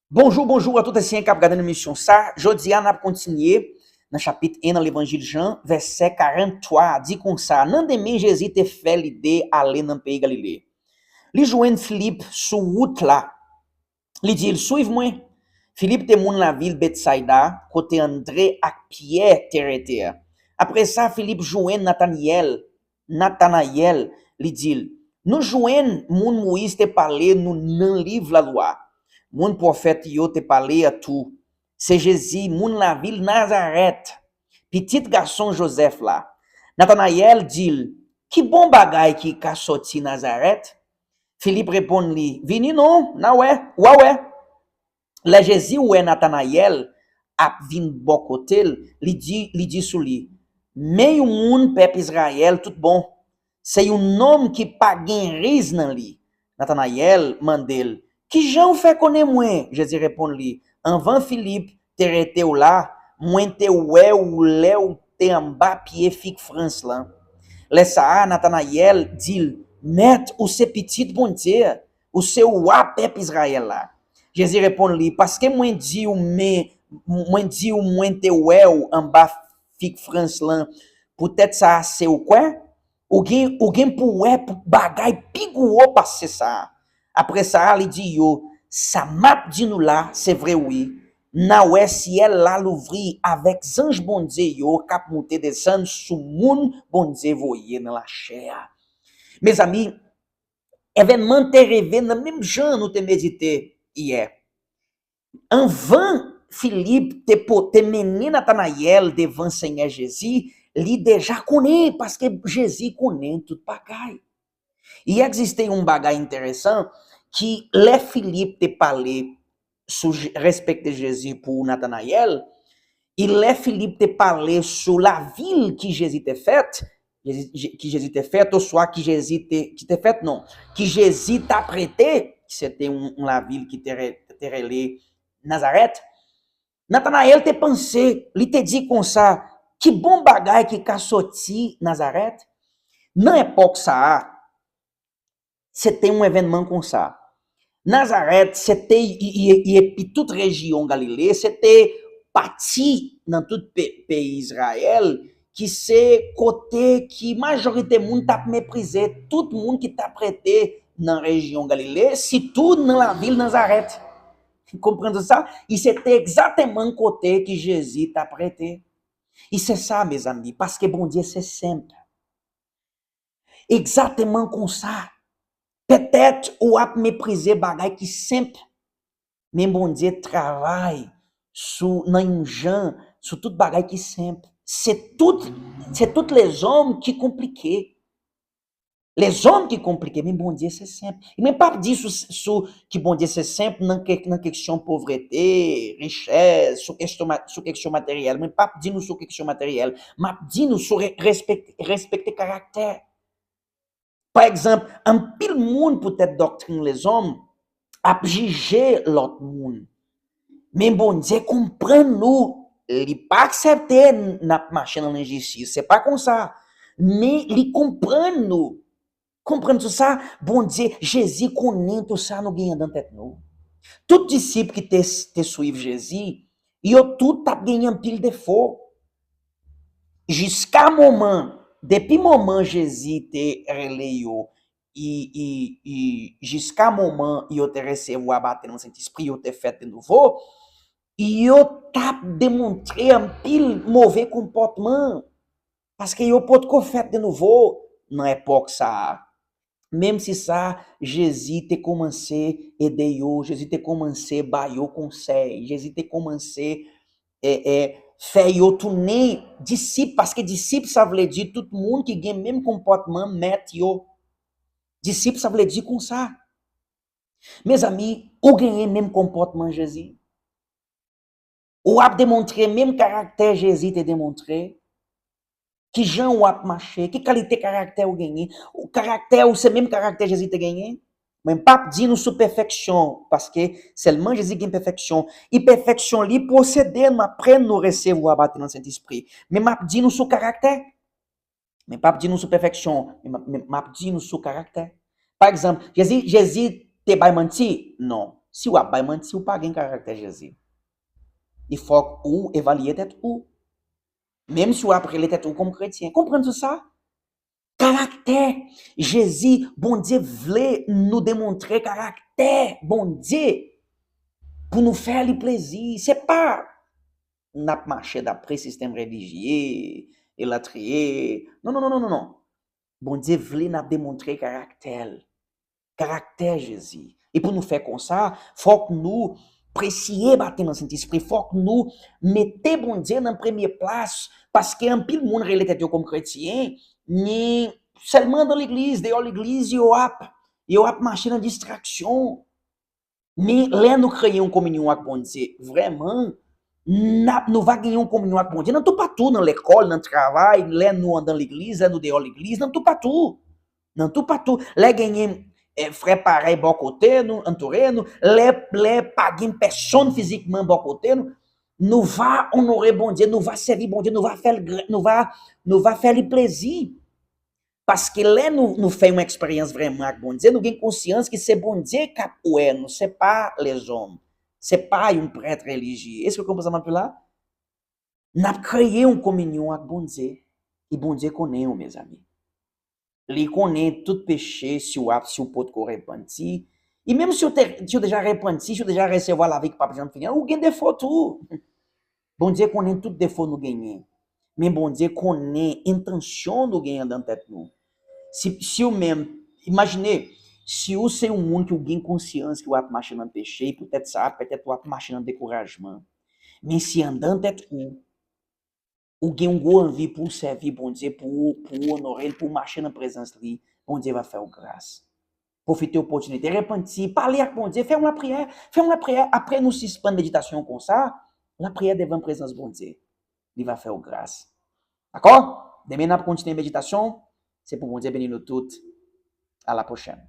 Bonjour, bonjour à tout ancien qui a regardé l'émission ça. Jodi on a continué dans chapitre 1 dans l'évangile Jean, verset 43, dit comme ça, nan demi Jésus te fait l'idée aller dans le pays Galilée. Li joine Philippe sous route là. Li dit, suive-moi. Philippe te moun la ville Bethsaida, côté André ak Pierre te. Après ça, Philippe joine Nathanaël. Nathanaël, li dit, nous joine moun Moïse te parler nous nan livre la loi. Moun prophète yo te parler à tout. C'est Jésus, moun la ville Nazareth. Petit garçon Joseph là. Nathanaël dit, qui bon bagay qui ka sorti Nazareth? Philippe répond li, vini non, na ouais. La Jésus ou Nathanaël a vin bon côté, li dit sous li, mais un moun peuple Israël tout bon. C'est un homme qui pas gen riz nan li. Nathanaël mandel, qui j'en fait connaître moi? Jésus répond li, avant Philippe te rete ou là, moi te ouais ou le ou te en bas pied fik France là. Laisse ça Nathanaël dit, maître ou c'est petit bon Dieu, ou c'est ou peuple Israël là. Jésus répond lui, parce que moi dit ou moi te ouais ou en bas fik France là, peut-être ça c'est ou quoi? Ou gen pour ouais bagay pi gros passer ça. Après ça, il dit yo, ça m'a dit nous là, c'est vrai oui. Na ouais ciel là l'ouvri avec ange bon Dieu yo cap monter descendre sous moun bon Dieu voyer dans la chair. Mes amis, événement te rêvé dans même genre nous te médité hier. Avant Philippe te mené Nathanaël devant Seigneur Jésus, lui déjà connaît parce que Jésus connaît tout bagaille. Il existait un bagage intéressant qui les Philippe te parlé sur respecter Jésus pour Nathanaël, il les Philippe te parlé sur la ville qui Jésus t'a faite, qui Jésus t'a faite, ou soit qui Jésus t'a faite, non, qui Jésus t'a prêté, c'était la ville qui t'est relée Nazareth. Nathanaël te pensé, il te dit comme ça, qui bon bagay qui a sorti Nazareth, dans l'époque ça, c'était un événement comme ça. Nazareth, c'était, et puis toute région Galilée, c'était parti dans tout pays Israël, qui c'est côté qui majorité moun t'a méprisé, tout le monde qui t'a prêté dans la région Galilée, surtout dans la ville Nazareth. Vous comprenez ça? Et c'était exactement côté que Jésus t'a prêté. Et c'est ça, mes amis, parce que bon Dieu, c'est simple. Exactement comme ça. Peut-être ou a méprisé bagay qui simple, mais bon Dieu travaille sur nan gens, sur tout bagay qui simple. C'est toutes les hommes qui compliqués. Les hommes qui compliqués, mais bon Dieu c'est simple. Il m'a pas dit sur qui bon Dieu c'est simple dans question pauvreté, richesse, sur question matérielle. Mais pas dit nous sur question matérielle, m'a dit nous sur respecter caractère. Par exemple, un pile monde peut-être doctrine les hommes à juger l'autre monde. Mais bon Dieu comprend nous, il pas accepter notre marcher dans l'injustice, c'est pas comme ça. Mais il comprend nous. Comprendre tout ça, bon Dieu, Jésus connaît tout ça nous gagne dans tête nous. Tout disciple qui te suivent Jésus, yo tout a gagné un pile de faux. Jusqu'à moment, depuis moment Jésus te relé yo, jusqu'à moment yo te recevoir battre dans Saint-Esprit, yo te fait de nouveau, yo t'a démontré un pile mauvais comportement parce que yo pas de fait de nouveau dans époque ça. Même si ça, Jésus t'a commencé aider yo, Jésus t'a commencé ba yo conseil, Jésus t'a commencé faire yo tourner disciple parce que disciple ça veut dire tout le monde qui a le même comportement maître yo. Disciple ça veut dire comme ça. Mes amis, ou gagne même comportement Jésus. Ou a démontré même caractère Jésus t'a démontré. Qui gens ou a marché, qui qualité caractère ou gagné, ou caractère ou c'est même caractère Jésus t'a gagné. Mais pas dit nous sous perfection parce que seulement Jésus gagne perfection. Et perfection li posséder nous après nous recevoir battre dans Saint-Esprit. Mais m'a dit nous sous caractère. Mais pas dit nous sous perfection, mais m'a dit nous sous caractère. Par exemple, Jésus te bay menti? Non. Si ou ap bay menti, ou pas gen caractère Jésus. Il faut ou évaluer tête ou. Même si ou après les tête ou comme chrétien. Comprenez ça? Caractère. Jésus, bon Dieu, voulait nous démontrer caractère. Bon Dieu, pour nous faire le plaisir. C'est pas n'a marché d'après système religieux, et la trier. Non, non, non, non, non, non. Bon Dieu voulait nous démontrer caractère. Caractère Jésus. Et pour nous faire comme ça, faut que nous apprécions dans le Saint-Esprit, faut que nous mettons bon Dieu dans la première place, parce qu'un pile monde relève comme chrétien, ni seulement dans l'église, dehors l'église, yo ap marché dans distraction. Mais là nous créons une communion avec bon Dieu, vraiment, nous va gagner une communion avec bon Dieu, non tout pas tout dans l'école, dans le travail, là nous dans l'église, là nous dehors l'église, non tout pas tout. Non tout pas tout. Là gagner frère pareil bon côté nous entouré nous les pas gain personne physiquement bon côté nous va honorer bon Dieu, nous va servir bon Dieu, nous va faire le plaisir. Parce que là nous fait une expérience vraiment avec bon Dieu, nous gain conscience que c'est bon Dieu qui ouais nous, c'est pas les hommes. C'est pas un prêtre religieux. Est-ce que vous comprenez un peu là? N'a créé une communion avec bon Dieu. Et bon Dieu connaît mes amis. Il connaît tout péché si vous pouvez repentir. Et même si vous déjà repenti, si vous déjà recevoir la vie que pas besoin de finir, vous avez des défauts tout. Bon Dieu connaît tout défaut nous gagner. Mais bon Dieu connaît intention nous gagner dans tête nous. Si vous même, imaginez, si vous c'est un monde qui vous gagne conscience que vous avez marché dans le péché, peut-être ça, peut-être vous avez marché dans le découragement. Mais si en dans tête ou gen une grande envie pour servir bon Dieu, pour honorer, pour marcher dans la présence de lui, bon Dieu va faire grâce. Profitez de l'opportunité, repentir, parler avec bon Dieu, faire une prière, après nous suspendre méditation comme ça, la prière devant la présence de bon Dieu, il va faire grâce. D'accord? Demain, on va continuer la méditation, c'est pour bon Dieu bénir nous toutes. À la prochaine.